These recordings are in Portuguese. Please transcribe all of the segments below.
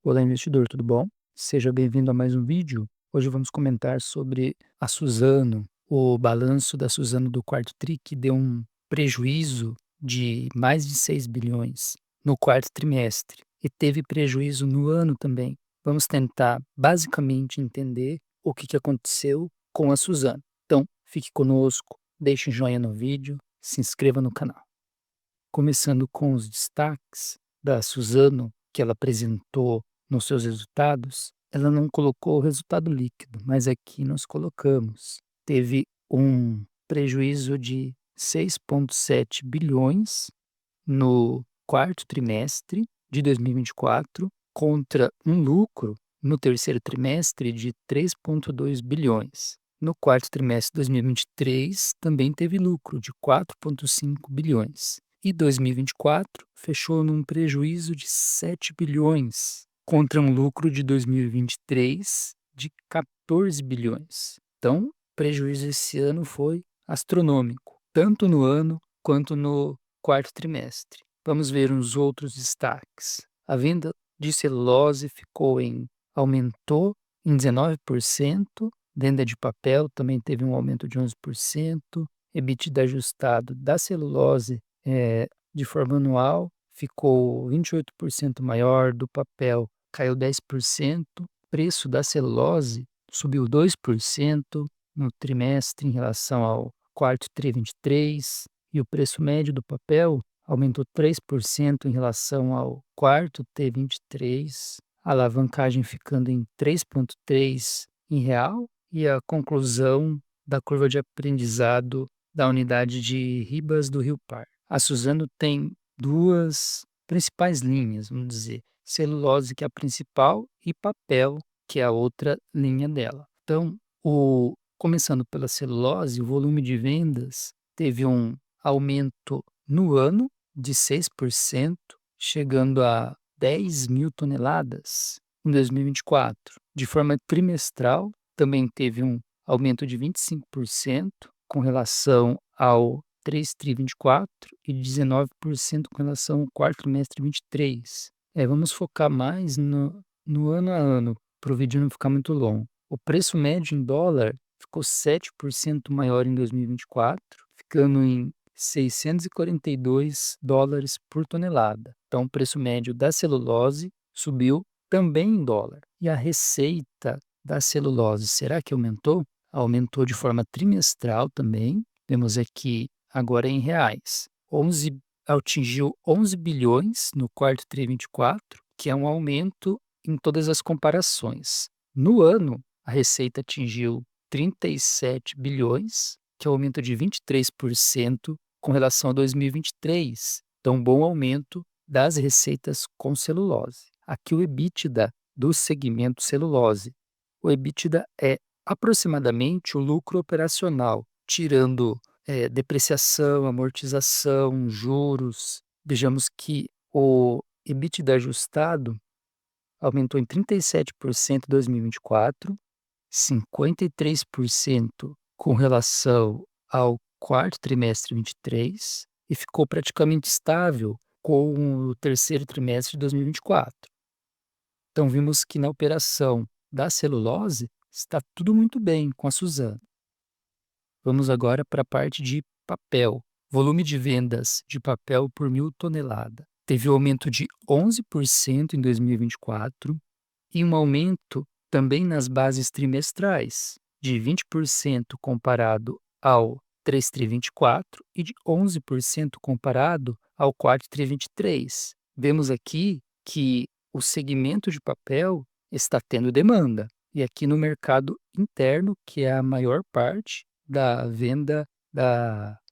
Olá, investidor, tudo bom? Seja bem-vindo a mais um vídeo. Hoje vamos comentar sobre a Suzano, o balanço da Suzano do quarto tri, que deu um prejuízo de mais de 6 bilhões no quarto trimestre e teve prejuízo no ano também. Vamos tentar basicamente entender o que aconteceu com a Suzano. Então, fique conosco, deixe um joinha no vídeo, se inscreva no canal. Começando com os destaques da Suzano, que ela apresentou nos seus resultados, ela não colocou o resultado líquido, mas aqui nós colocamos. Teve um prejuízo de 6,7 bilhões no quarto trimestre de 2024, contra um lucro no terceiro trimestre de 3,2 bilhões. No quarto trimestre de 2023, também teve lucro de 4,5 bilhões. E 2024 fechou num prejuízo de 7 bilhões, contra um lucro de 2023 de 14 bilhões. Então, o prejuízo esse ano foi astronômico, tanto no ano quanto no quarto trimestre. Vamos ver os outros destaques. A venda de celulose aumentou em 19%, venda de papel também teve um aumento de 11%, EBITDA ajustado da celulose de forma anual ficou 28% maior, do papel caiu 10%, preço da celulose subiu 2% no trimestre em relação ao quarto tri 23, e o preço médio do papel aumentou 3% em relação ao quarto T 23, a alavancagem ficando em 3,3 em real, e a conclusão da curva de aprendizado da unidade de Ribas do Rio Par. A Suzano tem duas principais linhas, vamos dizer, celulose, que é a principal, e papel, que é a outra linha dela. Então, começando pela celulose, o volume de vendas teve um aumento no ano de 6%, chegando a 10 mil toneladas em 2024. De forma trimestral, também teve um aumento de 25% com relação ao 3 tri 24 e 19% com relação ao quarto trimestre 23. Vamos focar mais no ano a ano, para o vídeo não ficar muito longo. O preço médio em dólar ficou 7% maior em 2024, ficando em $642 por tonelada. Então, o preço médio da celulose subiu também em dólar. E a receita da celulose, será que aumentou? Aumentou de forma trimestral também. Temos aqui agora em reais. Atingiu 11 bilhões no quarto tri 24, que é um aumento em todas as comparações. No ano, a receita atingiu 37 bilhões, que é um aumento de 23% com relação a 2023. Então, um bom aumento das receitas com celulose. Aqui o EBITDA do segmento celulose. O EBITDA é aproximadamente o lucro operacional, tirando depreciação, amortização, juros. Vejamos que o EBITDA ajustado aumentou em 37% em 2024, 53% com relação ao quarto trimestre 23 e ficou praticamente estável com o terceiro trimestre de 2024. Então, vimos que na operação da celulose está tudo muito bem com a Suzano. Vamos agora para a parte de papel. Volume de vendas de papel por 1.000 tonelada. Teve um aumento de 11% em 2024 e um aumento também nas bases trimestrais, de 20% comparado ao 3 tri 24 e de 11% comparado ao 4 tri 23. Vemos aqui que o segmento de papel está tendo demanda, e aqui no mercado interno, que é a maior parte da venda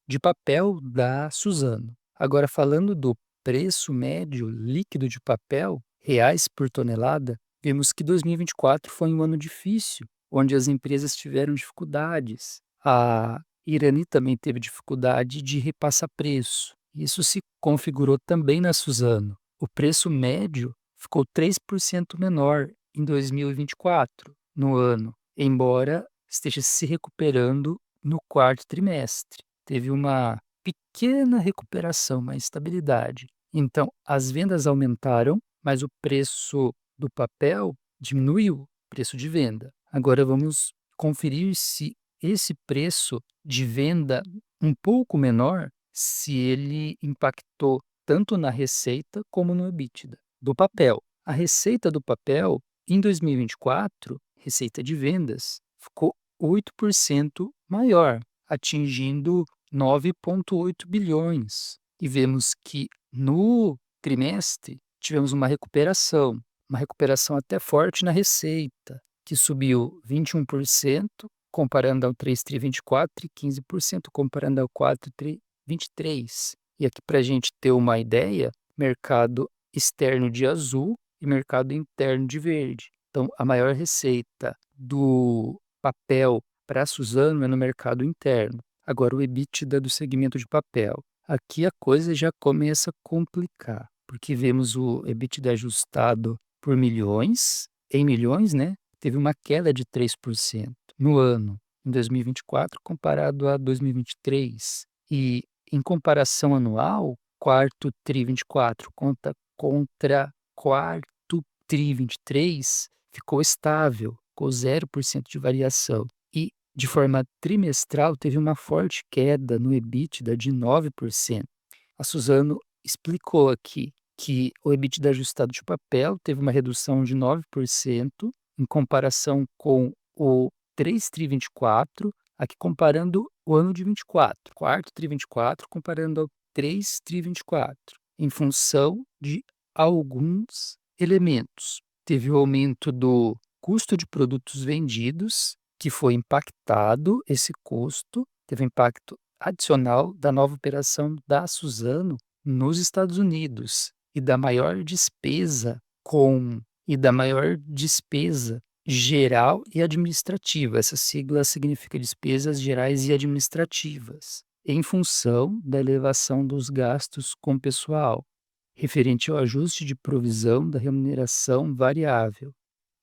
de papel da Suzano. Agora, falando do preço médio líquido de papel, reais por tonelada, vemos que 2024 foi um ano difícil, onde as empresas tiveram dificuldades. A Irani também teve dificuldade de repassar preço. Isso se configurou também na Suzano. O preço médio ficou 3% menor em 2024, no ano, embora esteja se recuperando no quarto trimestre. Teve uma pequena recuperação, uma estabilidade. Então, as vendas aumentaram, mas o preço do papel diminuiu o preço de venda. Agora vamos conferir se esse preço de venda um pouco menor, se ele impactou tanto na receita como no EBITDA do papel. A receita do papel em 2024, receita de vendas, ficou 8% maior, atingindo 9,8 bilhões. E vemos que no trimestre tivemos uma recuperação até forte na receita, que subiu 21% comparando ao 3 tri 24 e 15% comparando ao 4 tri 23. E aqui para a gente ter uma ideia, mercado externo de azul e mercado interno de verde. Então, a maior receita do papel para a Suzano é no mercado interno. Agora, o EBITDA do segmento de papel. Aqui a coisa já começa a complicar, porque vemos o EBITDA ajustado por milhões, em milhões, né? Teve uma queda de 3% no ano, em 2024, comparado a 2023. E em comparação anual, quarto tri 24 contra quarto tri 23, ficou estável, ficou 0% de variação. E de forma trimestral, teve uma forte queda no EBITDA de 9%. A Suzano explicou aqui que o EBITDA ajustado de papel teve uma redução de 9% em comparação com o 3 tri 24, aqui comparando o ano de 24, quarto tri 24, comparando ao 3 tri 24, em função de alguns elementos. Teve o aumento do custo de produtos vendidos, que foi impactado, esse custo teve impacto adicional da nova operação da Suzano nos Estados Unidos e da maior despesa geral e administrativa. Essa sigla significa despesas gerais e administrativas, em função da elevação dos gastos com pessoal, referente ao ajuste de provisão da remuneração variável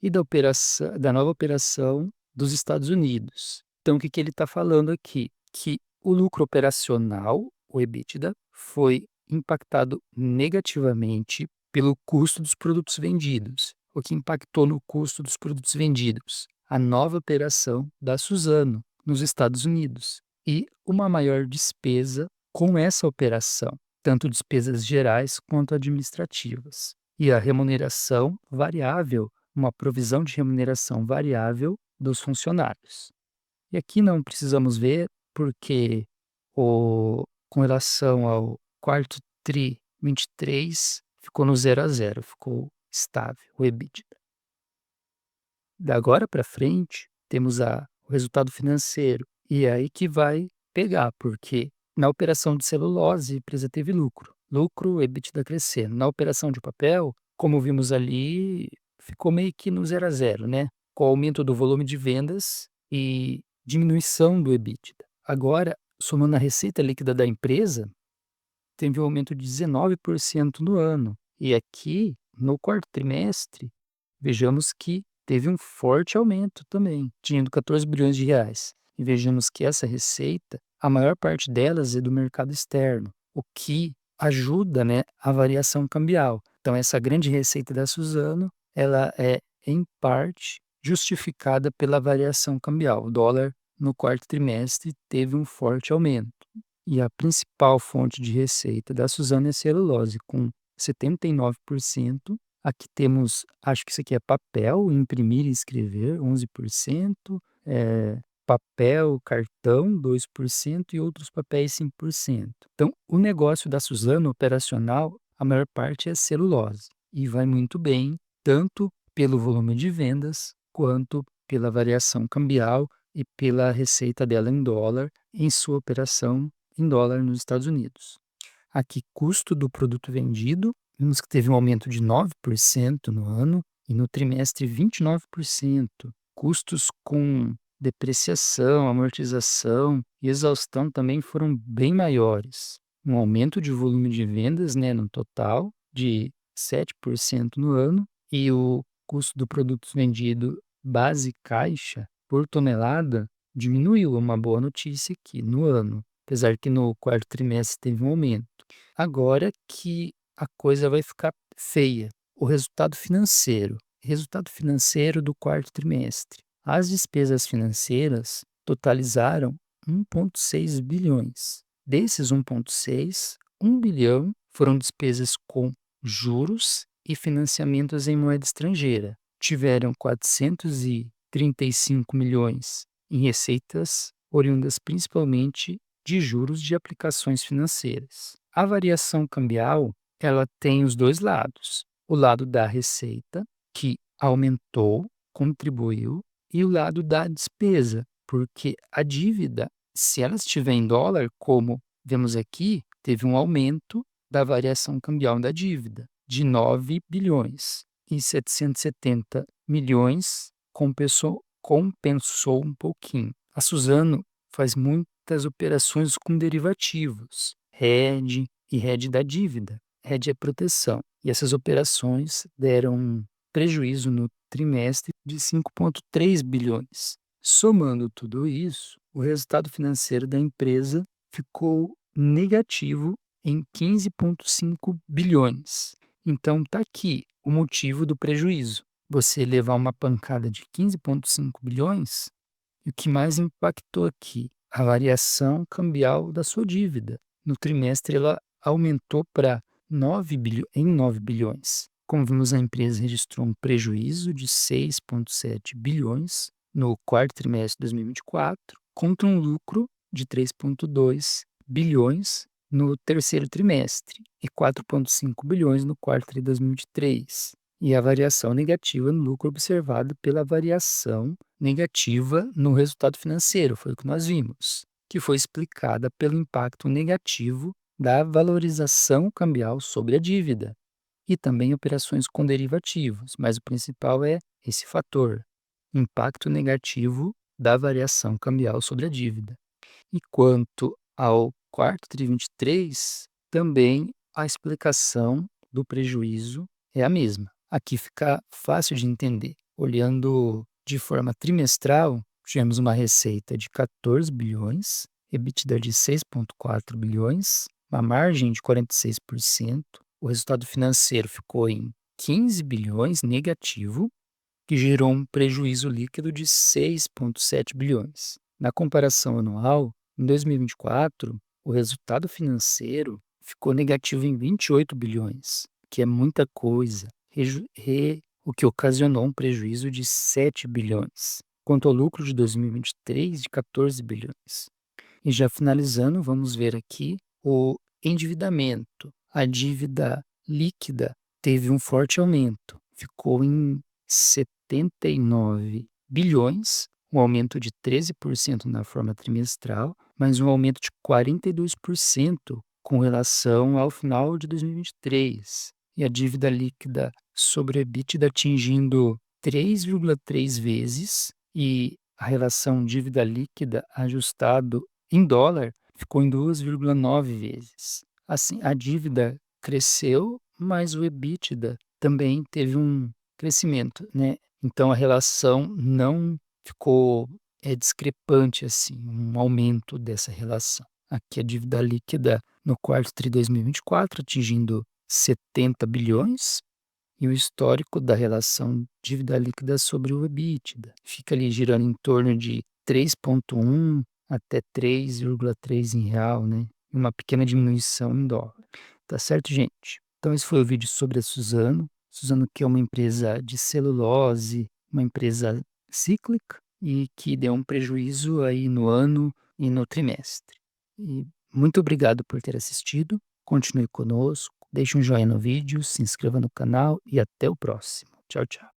e da nova operação dos Estados Unidos. Então, o que ele está falando aqui? Que o lucro operacional, o EBITDA, foi impactado negativamente pelo custo dos produtos vendidos. O que impactou no custo dos produtos vendidos? A nova operação da Suzano nos Estados Unidos e uma maior despesa com essa operação, tanto despesas gerais quanto administrativas. E a remuneração variável, uma provisão de remuneração variável dos funcionários. E aqui não precisamos ver porque com relação ao quarto tri 23, ficou no 0 a 0, ficou estável o EBITDA. Da agora para frente, temos o resultado financeiro, e é aí que vai pegar, porque na operação de celulose, a empresa teve lucro. Lucro, EBITDA crescendo. Na operação de papel, como vimos ali, ficou meio que no 0 a 0, né? Com o aumento do volume de vendas e diminuição do EBITDA. Agora, somando a receita líquida da empresa, teve um aumento de 19% no ano. E aqui, no quarto trimestre, vejamos que teve um forte aumento também, atingindo 14 bilhões de reais. E vejamos que essa receita, a maior parte delas é do mercado externo, o que ajuda, né, a variação cambial. Então, essa grande receita da Suzano, ela é, em parte, justificada pela variação cambial. O dólar, no quarto trimestre, teve um forte aumento. E a principal fonte de receita da Suzano é a celulose, com 79%. Aqui temos, acho que isso aqui é papel, imprimir e escrever, 11%, papel, cartão, 2% e outros papéis, 5%. Então, o negócio da Suzano operacional, a maior parte é celulose e vai muito bem, tanto pelo volume de vendas, quanto pela variação cambial e pela receita dela em dólar em sua operação em dólar nos Estados Unidos. Aqui, custo do produto vendido, vimos que teve um aumento de 9% no ano e no trimestre 29%. Custos com depreciação, amortização e exaustão também foram bem maiores. Um aumento de volume de vendas, né, no total, de 7% no ano, e o custo do produto vendido base caixa por tonelada diminuiu. É uma boa notícia aqui no ano, apesar que no quarto trimestre teve um aumento. Agora que a coisa vai ficar feia, o resultado financeiro. resultado financeiro do quarto trimestre. As despesas financeiras totalizaram 1,6 bilhões. Desses 1,6, 1 bilhão foram despesas com juros e financiamentos em moeda estrangeira. Tiveram 435 milhões em receitas oriundas principalmente de juros de aplicações financeiras. A variação cambial, ela tem os dois lados. O lado da receita, que aumentou, contribuiu, e o lado da despesa, porque a dívida, se ela estiver em dólar, como vemos aqui, teve um aumento da variação cambial da dívida, de 9 bilhões e 770 milhões compensou um pouquinho. A Suzano faz muitas operações com derivativos, hedge e hedge da dívida. Hedge é proteção. E essas operações deram um prejuízo no trimestre de 5,3 bilhões. Somando tudo isso, o resultado financeiro da empresa ficou negativo em 15,5 bilhões. Então está aqui o motivo do prejuízo. Você levar uma pancada de 15,5 bilhões, e o que mais impactou aqui? A variação cambial da sua dívida. No trimestre, ela aumentou para 9 bilhões. Como vimos, a empresa registrou um prejuízo de 6,7 bilhões no quarto trimestre de 2024, contra um lucro de 3,2 bilhões no terceiro trimestre e 4,5 bilhões no quarto de 2023. E a variação negativa no lucro observada pela variação negativa no resultado financeiro, foi o que nós vimos, que foi explicada pelo impacto negativo da valorização cambial sobre a dívida e também operações com derivativos, mas o principal é esse fator, impacto negativo da variação cambial sobre a dívida. E quanto ao quarto tri 23, também a explicação do prejuízo é a mesma. Aqui fica fácil de entender. Olhando de forma trimestral, tivemos uma receita de 14 bilhões, EBITDA de 6,4 bilhões, uma margem de 46%, o resultado financeiro ficou em 15 bilhões negativo, que gerou um prejuízo líquido de 6,7 bilhões. Na comparação anual, em 2024, o resultado financeiro ficou negativo em 28 bilhões, que é muita coisa, o que ocasionou um prejuízo de 7 bilhões, quanto ao lucro de 2023 de 14 bilhões. E já finalizando, vamos ver aqui o endividamento. A dívida líquida teve um forte aumento, ficou em 79 bilhões, um aumento de 13% na forma trimestral, mas um aumento de 42% com relação ao final de 2023. E a dívida líquida sobre o EBITDA atingindo 3,3 vezes, e a relação dívida líquida ajustado em dólar ficou em 2,9 vezes. Assim, a dívida cresceu, mas o EBITDA também teve um crescimento, né? Então a relação não ficou discrepante assim, um aumento dessa relação. Aqui a dívida líquida no quarto tri 2024 atingindo 70 bilhões, e o histórico da relação dívida líquida sobre o EBITDA fica ali girando em torno de 3,1 até 3,3 em real, né? Uma pequena diminuição em dólar. Tá certo, gente? Então esse foi o vídeo sobre a Suzano. Suzano, que é uma empresa de celulose, uma empresa cíclica e que deu um prejuízo aí no ano e no trimestre. E muito obrigado por ter assistido. Continue conosco, deixe um joinha no vídeo, se inscreva no canal e até o próximo. Tchau, tchau.